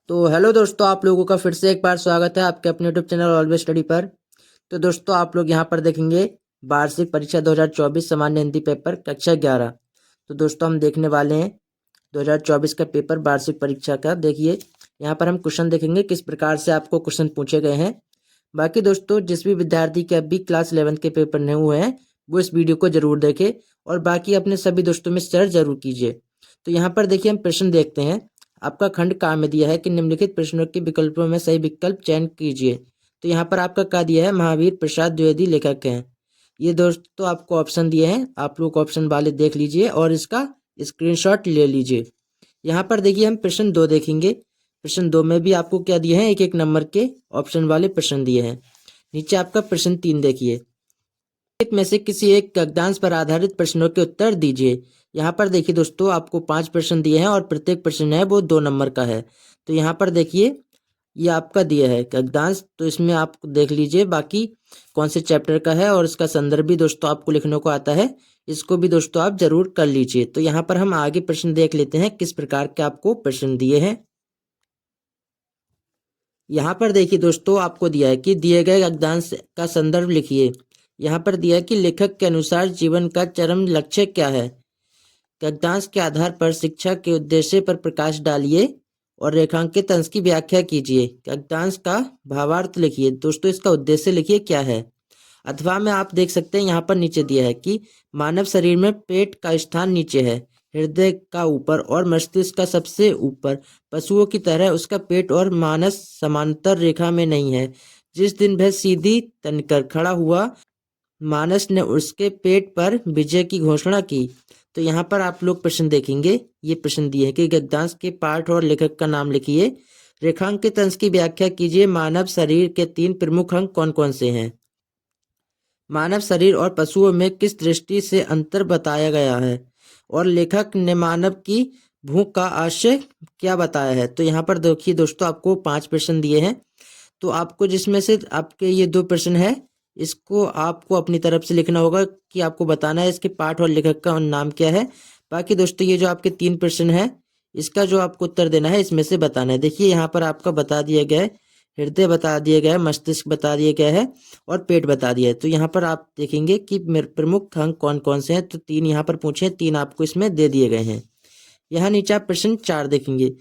तो हेलो दोस्तों, आप लोगों का फिर से एक बार स्वागत है आपके अपने यूट्यूब चैनल ऑलवेज स्टडी पर। तो दोस्तों, आप लोग यहाँ पर देखेंगे वार्षिक परीक्षा 2024 सामान्य हिंदी पेपर कक्षा 11। तो दोस्तों, हम देखने वाले हैं 2024 का पेपर वार्षिक परीक्षा का। देखिए, यहाँ पर हम क्वेश्चन देखेंगे किस प्रकार से आपको क्वेश्चन पूछे गए हैं। बाकी दोस्तों, जिस भी विद्यार्थी के अभी क्लास 11 के पेपर नहीं हुए हैं वो इस वीडियो को जरूर देखें और बाकी अपने सभी दोस्तों में शेयर जरूर कीजिए। तो यहाँ पर देखिए, हम प्रश्न देखते हैं। आपका खंड का में दिया है कि निम्नलिखित प्रश्नों के विकल्पों में सही विकल्प चयन कीजिए। तो यहाँ पर आपका क्या दिया है, महावीर प्रसाद द्विवेदी लेखक हैं। ये दोस्तों आपको ऑप्शन दिए हैं, आप लोग ऑप्शन वाले देख लीजिए और इसका स्क्रीनशॉट ले लीजिए। यहाँ पर देखिए, हम प्रश्न 2 देखेंगे। प्रश्न 2 में भी आपको क्या दिए हैं, एक एक नंबर के ऑप्शन वाले प्रश्न दिए हैं। नीचे आपका प्रश्न 3 देखिए, में से किसी एक गद्यांश पर आधारित प्रश्नों के उत्तर दीजिए। यहाँ पर देखिए दोस्तों, आपको 5 प्रश्न दिए हैं और प्रत्येक प्रश्न है वो 2 नंबर का है। तो यहाँ पर देखिए, ये आपका दिया है गद्यांश, तो इसमें आप देख लीजिए बाकी कौन से चैप्टर का है और इसका संदर्भ भी दोस्तों आपको लिखने को आता है। इसको भी दोस्तों आप जरूर कर लीजिए। तो यहाँ पर हम आगे प्रश्न देख लेते हैं किस प्रकार के आपको प्रश्न दिए हैं। यहाँ पर देखिए दोस्तों, आपको दिया है कि दिए गए गद्यांश का संदर्भ लिखिए। यहाँ पर दिया है कि लेखक के अनुसार जीवन का चरम लक्ष्य क्या है। गद्यांश के आधार पर शिक्षा के उद्देश्य पर प्रकाश डालिए और रेखांकित अंश की व्याख्या कीजिए। गद्यांश का भावार्थ लिखिए। दोस्तों, इसका उद्देश्य लिखिए क्या है। अथवा में आप देख सकते हैं, यहाँ पर नीचे दिया है कि मानव शरीर में पेट का स्थान नीचे है, हृदय का ऊपर और मस्तिष्क का सबसे ऊपर। पशुओं की तरह उसका पेट और मानस समांतर रेखा में नहीं है। जिस दिन वह सीधी तनकर खड़ा हुआ, मानस ने उसके पेट पर विजय की घोषणा की। तो यहाँ पर आप लोग प्रश्न देखेंगे, ये प्रश्न दिए हैं कि गद्यांश के पाठ और लेखक का नाम लिखिए। रेखांकित अंश की व्याख्या कीजिए। मानव शरीर के 3 प्रमुख अंग कौन कौन से हैं। मानव शरीर और पशुओं में किस दृष्टि से अंतर बताया गया है और लेखक ने मानव की भूख का आशय क्या बताया है। तो यहाँ पर देखिए दोस्तों, आपको 5 प्रश्न दिए हैं। तो आपको जिसमें से आपके ये 2 प्रश्न है, इसको आपको अपनी तरफ से लिखना होगा कि आपको बताना है इसके पाठ और लेखक का नाम क्या है। बाकी दोस्तों, ये जो आपके 3 प्रश्न है, इसका जो आपको उत्तर देना है इसमें से बताना है। देखिए, यहाँ पर आपका बता दिया गया है, हृदय बता दिया गया है, मस्तिष्क बता दिया गया है और पेट बता दिया है। तो यहाँ पर आप देखेंगे कि प्रमुख अंग कौन कौन से हैं। तो 3 यहाँ पर पूछे, 3 आपको इसमें दे दिए गए हैं। यहाँ नीचे आप प्रश्न 4 देखेंगे,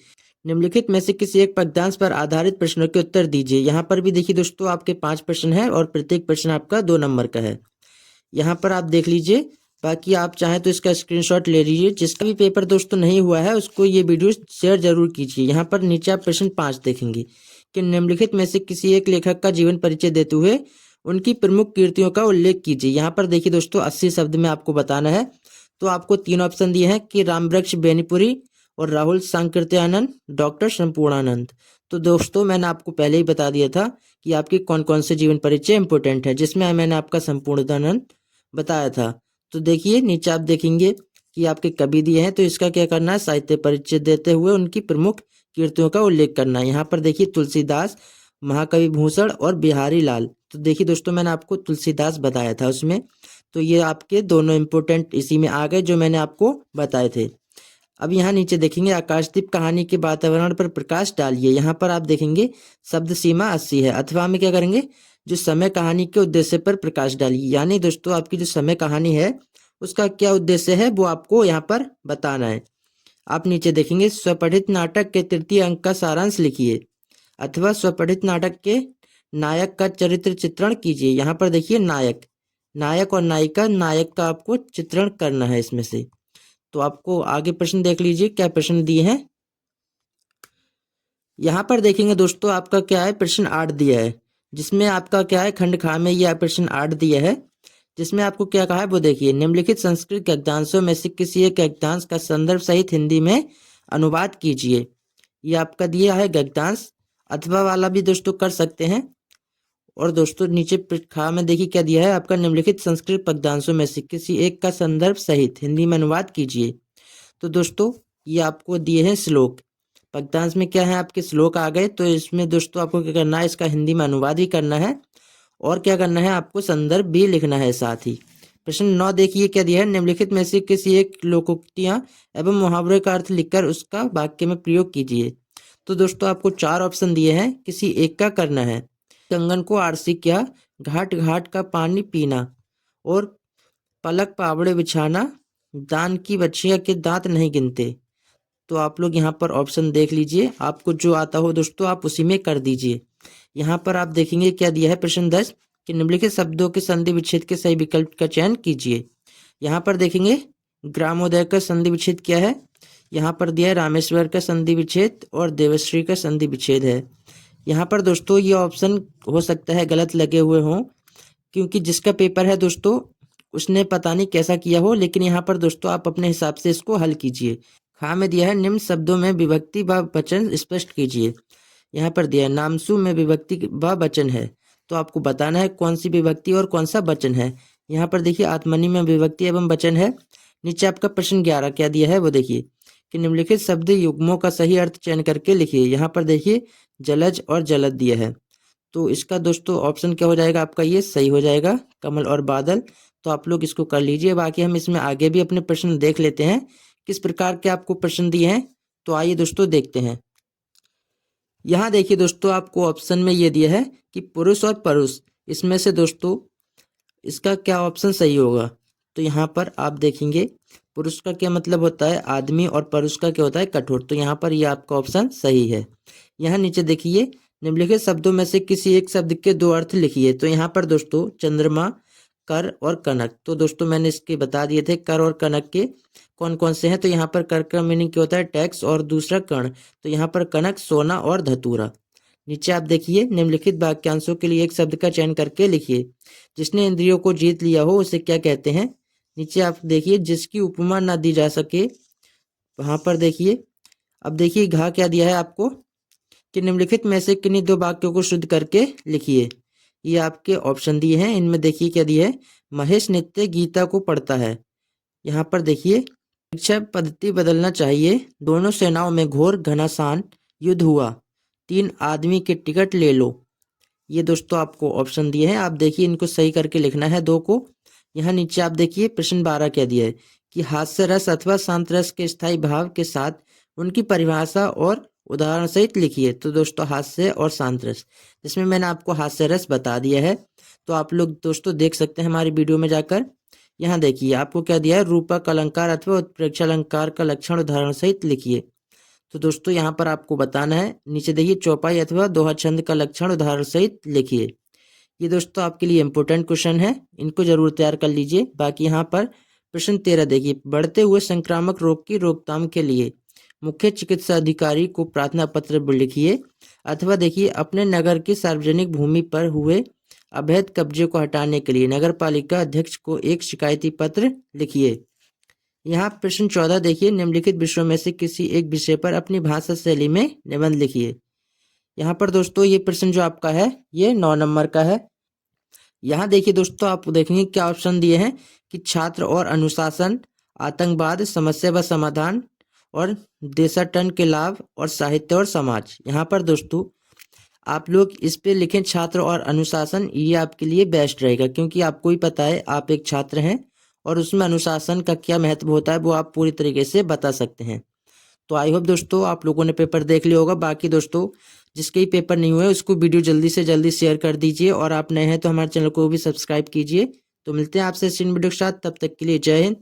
निम्नलिखित में से किसी एक पद्यांश पर आधारित प्रश्नों के उत्तर दीजिए। यहाँ पर भी देखिए दोस्तों, आपके 5 प्रश्न है और प्रत्येक प्रश्न आपका 2 नंबर का है। यहाँ पर आप देख लीजिए, बाकी आप चाहें तो इसका स्क्रीनशॉट ले लीजिए। जिसका भी पेपर दोस्तों नहीं हुआ है उसको ये वीडियो शेयर जरूर कीजिए। यहाँ पर नीचे आप प्रश्न 5 देखेंगे कि निम्नलिखित में से किसी एक लेखक का जीवन परिचय देते हुए उनकी प्रमुख कृतियों का उल्लेख कीजिए। यहाँ पर देखिए दोस्तों, 80 शब्द में आपको बताना है। तो आपको 3 ऑप्शन दिए हैं कि रामवृक्ष बेनीपुरी और राहुल सांकृत्यानंद, डॉक्टर संपूर्णानंद। तो दोस्तों, मैंने आपको पहले ही बता दिया था कि आपके कौन कौन से जीवन परिचय इंपोर्टेंट है, जिसमें मैंने आपका संपूर्णानंद बताया था। तो देखिए, नीचे आप देखेंगे कि आपके कवि दिए हैं, तो इसका क्या करना है, साहित्य परिचय देते हुए उनकी प्रमुख कृतियों का उल्लेख करना है। यहाँ पर देखिए तुलसीदास, महाकवि भूषण और बिहारी लाल। तो देखिए दोस्तों, मैंने आपको तुलसीदास बताया था उसमें। तो ये आपके दोनों इंपोर्टेंट इसी में आ गए जो मैंने आपको बताए थे। अब यहाँ नीचे देखेंगे, आकाशदीप कहानी के वातावरण पर प्रकाश डालिए। यहाँ पर आप देखेंगे शब्द सीमा 80 है। अथवा में क्या करेंगे, जो समय कहानी के उद्देश्य पर प्रकाश डालिए। यानी दोस्तों, आपकी जो समय कहानी है उसका क्या उद्देश्य है वो आपको यहाँ पर बताना है। आप नीचे देखेंगे, स्वपठित नाटक के 3य अंक का सारांश लिखिए। अथवा स्वपठित नाटक के नायक का चरित्र चित्रण कीजिए। यहाँ पर देखिए, नायक और नायिका, नायक का आपको चित्रण करना है इसमें से। तो आपको आगे प्रश्न देख लीजिए क्या प्रश्न दिए हैं। यहाँ पर देखेंगे दोस्तों, आपका क्या है, प्रश्न 8 दिया है, जिसमें आपका क्या है, खंड खा में यह प्रश्न 8 दिया है, जिसमें आपको क्या कहा है वो देखिए। निम्नलिखित संस्कृत गद्यांशों में से किसी एक गद्यांश का संदर्भ सहित हिंदी में अनुवाद कीजिए। ये आपका दिया है गद्यांश। अथवा वाला भी दोस्तों कर सकते हैं। और दोस्तों, नीचे खा में देखिए क्या दिया है आपका, निम्नलिखित संस्कृत पद्यांशों में से किसी एक का संदर्भ सहित हिंदी में अनुवाद कीजिए। तो दोस्तों, ये आपको दिए हैं श्लोक। पद्यांश में क्या है, आपके श्लोक आ गए। तो इसमें दोस्तों आपको क्या करना है, इसका हिंदी में अनुवाद भी करना है और क्या करना है, आपको संदर्भ भी लिखना है साथ ही। प्रश्न 9 देखिए क्या दिया है, निम्नलिखित में से किसी एक लोकोक्तियां एवं मुहावरे का अर्थ लिखकर उसका वाक्य में प्रयोग कीजिए। तो दोस्तों आपको 4 ऑप्शन दिए हैं, किसी एक का करना है। कंगन को आरसी क्या, घाट घाट का पानी पीना, और पलक पावड़े बिछाना, दान की बच्चियां के दांत नहीं गिनते। तो आप लोग यहाँ पर ऑप्शन देख लीजिए, आपको जो आता हो दोस्तों आप उसी में कर दीजिए। यहाँ पर आप देखेंगे क्या दिया है प्रश्न 10 कि निम्नलिखित शब्दों के संधि विच्छेद के सही विकल्प का चयन कीजिए। यहाँ पर देखेंगे ग्रामोदय का संधि विच्छेद क्या है, यहाँ पर दिया है रामेश्वर का संधि विच्छेद और देवश्री का संधि विच्छेद है। यहाँ पर दोस्तों ये ऑप्शन हो सकता है गलत लगे हुए हों, क्योंकि जिसका पेपर है दोस्तों उसने पता नहीं कैसा किया हो, लेकिन यहाँ पर दोस्तों आप अपने हिसाब से इसको हल कीजिए। हाँ में दिया है निम्न शब्दों में विभक्ति व वचन स्पष्ट कीजिए। यहाँ पर दिया है नामसू में विभक्ति व वचन है, तो आपको बताना है कौन सी विभक्ति और कौन सा वचन है। यहाँ पर देखिए आत्मनि में विभक्ति एवं वचन है। नीचे आपका प्रश्न 11 क्या दिया है वो देखिए कि निम्नलिखित शब्द युग्मों का सही अर्थ चयन करके लिखिए। यहाँ पर देखिए जलज और जलद दिया है, तो इसका दोस्तों ऑप्शन क्या हो जाएगा आपका, ये सही हो जाएगा कमल और बादल। तो आप लोग इसको कर लीजिए। बाकी हम इसमें आगे भी अपने प्रश्न देख लेते हैं किस प्रकार के आपको प्रश्न दिए हैं। तो आइए दोस्तों देखते हैं। यहाँ देखिए दोस्तों आपको ऑप्शन में ये दिया है कि पुरुष और परुष, इसमें से दोस्तों इसका क्या ऑप्शन सही होगा। तो यहाँ पर आप देखेंगे पुरुष का क्या मतलब होता है आदमी और परुष का क्या होता है कठोर, तो यहाँ पर ये आपका ऑप्शन सही है। यहाँ नीचे देखिए निम्नलिखित शब्दों में से किसी एक शब्द के 2 अर्थ लिखिए। तो यहाँ पर दोस्तों चंद्रमा, कर और कनक, तो दोस्तों मैंने इसके बता दिए थे कर और कनक के कौन कौन से हैं। तो यहाँ पर कर का मीनिंग क्या होता है टैक्स और दूसरा कर्ण, तो यहाँ पर कनक सोना और धतूरा। नीचे आप देखिए निम्नलिखित वाक्यांशों के लिए एक शब्द का चयन करके लिखिए। जिसने इंद्रियों को जीत लिया हो उसे क्या कहते हैं। नीचे आप देखिए जिसकी उपमा ना दी जा सके, वहां पर देखिए अब देखिए घा क्या दिया है आपको कि निम्नलिखित में से किन्हीं 2 वाक्यों को शुद्ध करके लिखिए। ये आपके ऑप्शन दिए हैं, इनमें देखिए क्या दिया है महेश नित्य गीता को पढ़ता है। यहाँ पर देखिए शिक्षा पद्धति बदलना चाहिए, दोनों सेनाओं में घोर घमासान युद्ध हुआ, 3 आदमी के टिकट ले लो। ये दोस्तों आपको ऑप्शन दिए हैं, आप देखिए इनको सही करके लिखना है 2 को। यहाँ नीचे आप देखिए प्रश्न 12 क्या दिया है कि हास्य रस अथवा शांत रस के स्थायी भाव के साथ उनकी परिभाषा और उदाहरण सहित लिखिए। तो दोस्तों हास्य और शांत रस, जिसमें मैंने आपको हास्य रस बता दिया है, तो आप लोग दोस्तों देख सकते हैं हमारी वीडियो में जाकर। यहाँ देखिए आपको क्या दिया है रूपक अलंकार अथवा उत्प्रेक्षा अलंकार का लक्षण उदाहरण सहित लिखिए। तो दोस्तों यहाँ पर आपको बताना है, नीचे देखिए चौपाई अथवा दोहा छंद का लक्षण उदाहरण सहित लिखिए। ये दोस्तों आपके लिए इंपॉर्टेंट क्वेश्चन है, इनको जरूर तैयार कर लीजिए। बाकी यहाँ पर प्रश्न 13 देखिए बढ़ते हुए संक्रामक रोग की रोकथाम के लिए मुख्य चिकित्सा अधिकारी को प्रार्थना पत्र लिखिए, अथवा देखिए अपने नगर की सार्वजनिक भूमि पर हुए अवैध कब्जे को हटाने के लिए नगर पालिका अध्यक्ष को एक शिकायती पत्र लिखिए। यहाँ प्रश्न 14 देखिए निम्नलिखित विषयों में से किसी एक विषय पर अपनी भाषा शैली में निबंध लिखिए। यहाँ पर दोस्तों ये प्रश्न जो आपका है ये 9 नंबर का है। यहाँ देखिए दोस्तों आप देखेंगे क्या ऑप्शन दिए हैं कि छात्र और अनुशासन, आतंकवाद, समस्या व समाधान, और देशाटन के लाभ, और साहित्य और समाज। यहाँ पर दोस्तों आप लोग इस पे लिखें छात्र और अनुशासन, ये आपके लिए बेस्ट रहेगा, क्योंकि आपको ही पता है आप एक छात्र हैं और उसमें अनुशासन का क्या महत्व होता है वो आप पूरी तरीके से बता सकते हैं। तो आई होप दोस्तों आप लोगों ने पेपर देख लिया होगा। बाकी दोस्तों जिसके ही पेपर नहीं हुए उसको वीडियो जल्दी से जल्दी शेयर कर दीजिए, और आप नए हैं तो हमारे चैनल को भी सब्सक्राइब कीजिए। तो मिलते हैं आपसे इस वीडियो के साथ, तब तक के लिए जय हिंद,